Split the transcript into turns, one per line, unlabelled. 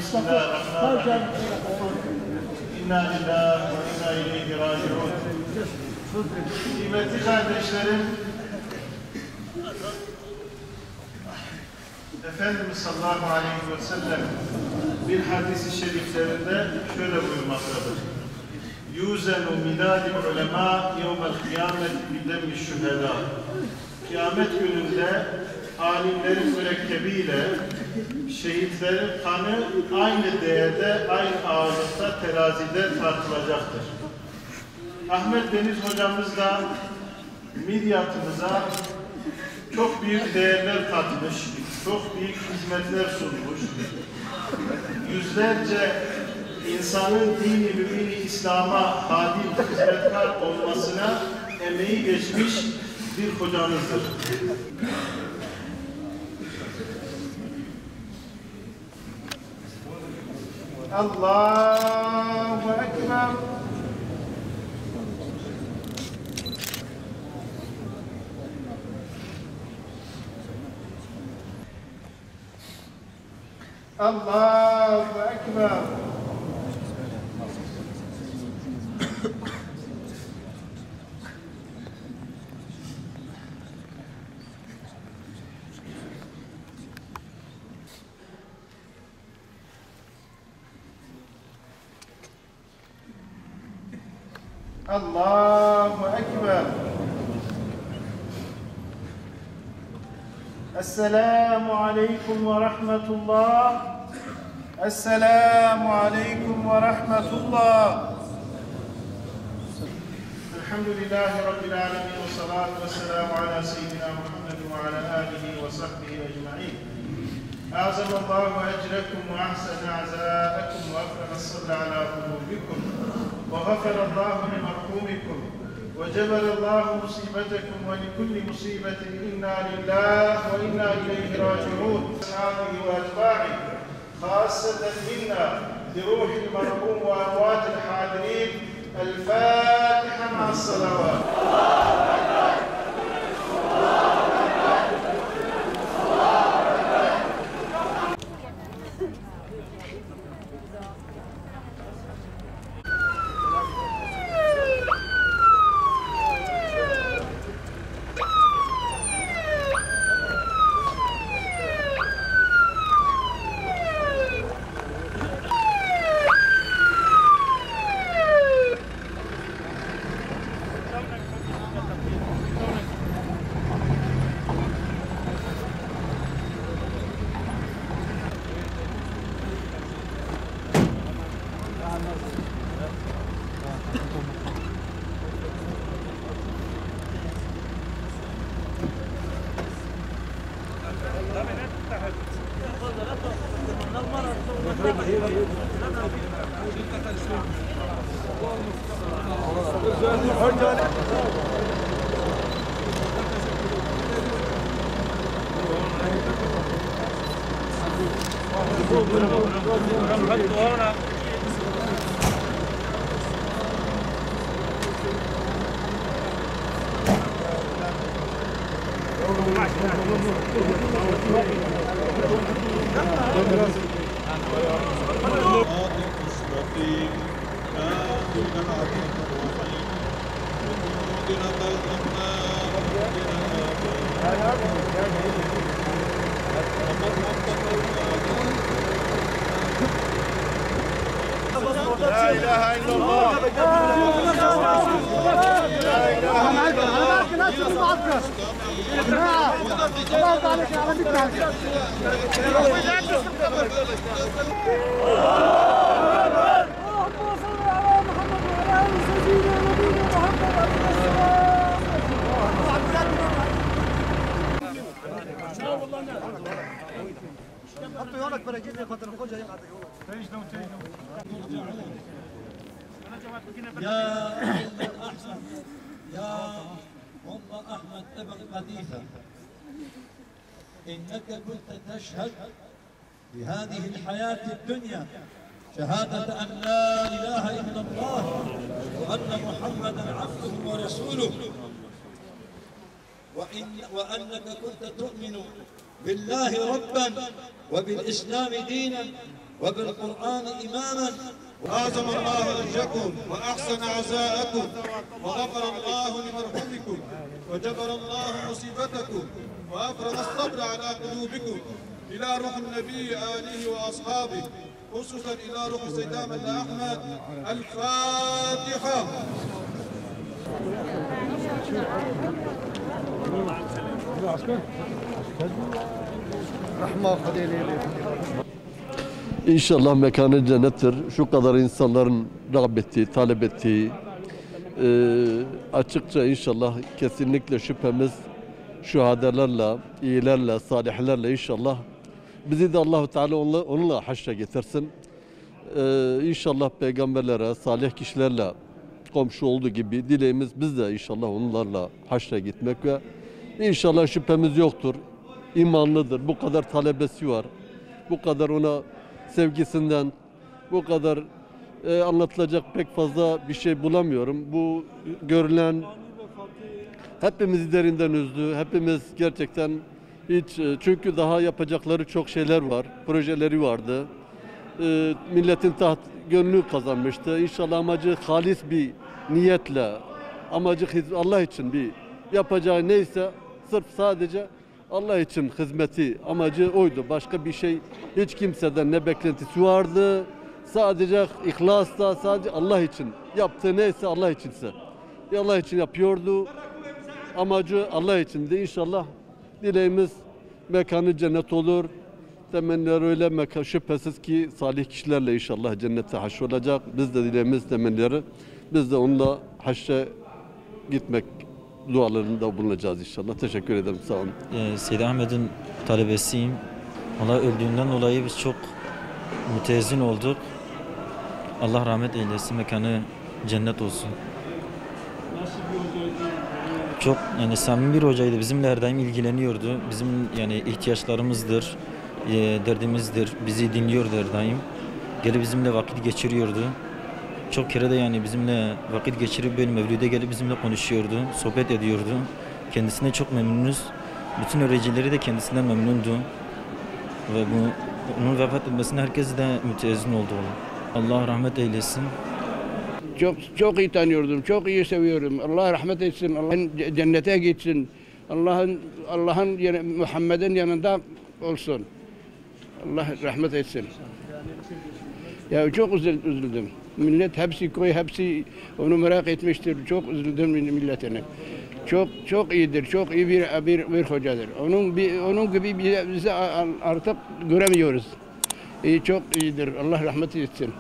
بسم الله الرحمن الرحيم. İnna lillahi ve inna ileyhi raciun. Kıymetli kardeşlerim, Efendimiz sallallahu aleyhi ve sellem bir hadis-i şeriflerinde şöyle buyurmaktadır. Yuzenu minadil ulema yevmel kıyamet bidemmi şühedâ. Kıyamet gününde alimlerin mürekkebiyle şehitlerin kanı aynı değerde, aynı ağırlıkta terazide tartılacaktır. Ahmet Deniz hocamız da midyatımıza çok büyük değerler katmış, çok büyük hizmetler sunmuş. Yüzlerce insanın dini mümini İslam'a hadim, hizmetkar olmasına emeği geçmiş bir hocamızdır. Allahu Ekber. Allahu Ekber. Allahu Ekber. Esselamu aleyküm ve rahmetullah. Esselamu aleyküm ve rahmetullah. Elhamdülillahi Rabbil alemin ve salatu ve selamu ala seyyidina Muhammed ve ala alihi ve sahbihi ecma'in. Azamallahu ecrekum ve ahsene azâekum ve afrana salli ala kulubikum. وغفر الله لمرحومكم وجبر الله مصيبتكم ولكل مصيبة إنا لله وإنا إليه راجعون. أصحابه وأتباعه خاصة منا لروح المرحوم وأموات الحاضرين. الفاتحة مع الصلوات. لا إله إلا الله.
يا أم أحمد ابن قديفة، إنك كنت تشهد بهذه الحياة الدنيا شهادة أن لا إله إلا الله وأن محمدا عبده ورسوله، وأنك كنت تؤمن بالله ربا وبالإسلام دينا وبالقرآن إماما.
أعظم الله أجركم وأحسن عزاءكم وغفر الله لمرحومكم وجبر الله مصيبتكم وأفرغ الصبر على قلوبكم إلى روح النبي آله وأصحابه، خصوصا إلى روح سيدنا أحمد. الفاتحة.
İnşallah mekanı cennettir. Şu kadar insanların rağbet ettiği, talep ettiği, açıkça inşallah kesinlikle şüphemiz şuhadelerle, iyilerle, salihlerle inşallah bizi de Allah-u Teala onunla haşre getirsin. İnşallah peygamberlere, salih kişilerle komşu olduğu gibi dileğimiz biz de inşallah onlarla haşre gitmek ve inşallah şüphemiz yoktur. İmanlıdır. Bu kadar talebesi var. Bu kadar ona sevgisinden, bu kadar anlatılacak pek fazla bir şey bulamıyorum. Bu görülen hepimizi derinden üzdü. Hepimiz gerçekten hiç, çünkü daha yapacakları çok şeyler var. Projeleri vardı. Milletin gönlünü kazanmıştı. İnşallah amacı halis bir niyetle, amacı Allah için bir yapacağı neyse sırf sadece Allah için hizmeti amacı oydu. Başka bir şey hiç kimseden ne beklentisi vardı. Sadece ihlasla, sadece Allah için yaptığı neyse Allah içinse. Allah için yapıyordu. Amacı Allah içindi. İnşallah dileğimiz mekanı cennet olur. Temenniler öyle mekan, şüphesiz ki salih kişilerle inşallah cennete haşrolacak. Biz de dileğimiz temennileri, biz de onunla haşre gitmek dualarında bulunacağız inşallah. Teşekkür ederim. Sağ olun.
Seyyid Ahmet'in talebesiyim. Ona öldüğünden dolayı biz çok mütezzin olduk. Allah rahmet eylesin. Mekanı cennet olsun.
Nasıl bir hocaydı?
Çok yani samimi bir hocaydı. Bizimle her daim ilgileniyordu. Bizim yani ihtiyaçlarımızdır, derdimizdir. Bizi dinliyordu her daim. Gelip bizimle vakit geçiriyordu. Çok kere de yani bizimle vakit geçirip böyle mevlüde gelip bizimle konuşuyordu, sohbet ediyordu. Kendisine çok memnunuz. Bütün öğrencileri de kendisinden memnundu. Ve onun vefat etmesine herkes de mütezzin oldu. Allah rahmet eylesin.
Çok iyi tanıyordum, çok iyi seviyorum. Allah rahmet etsin, Allah'ın cennete gitsin. Allah'ın Muhammed'in yanında olsun. Allah rahmet etsin. Ya çok üzüldüm. Millet hepsi onu merak etmiştir. Çok üzüldüm milletine. Çok iyidir, çok iyi bir hocadır. Onun gibi bizi artık göremiyoruz. Çok iyidir. Allah rahmet etsin.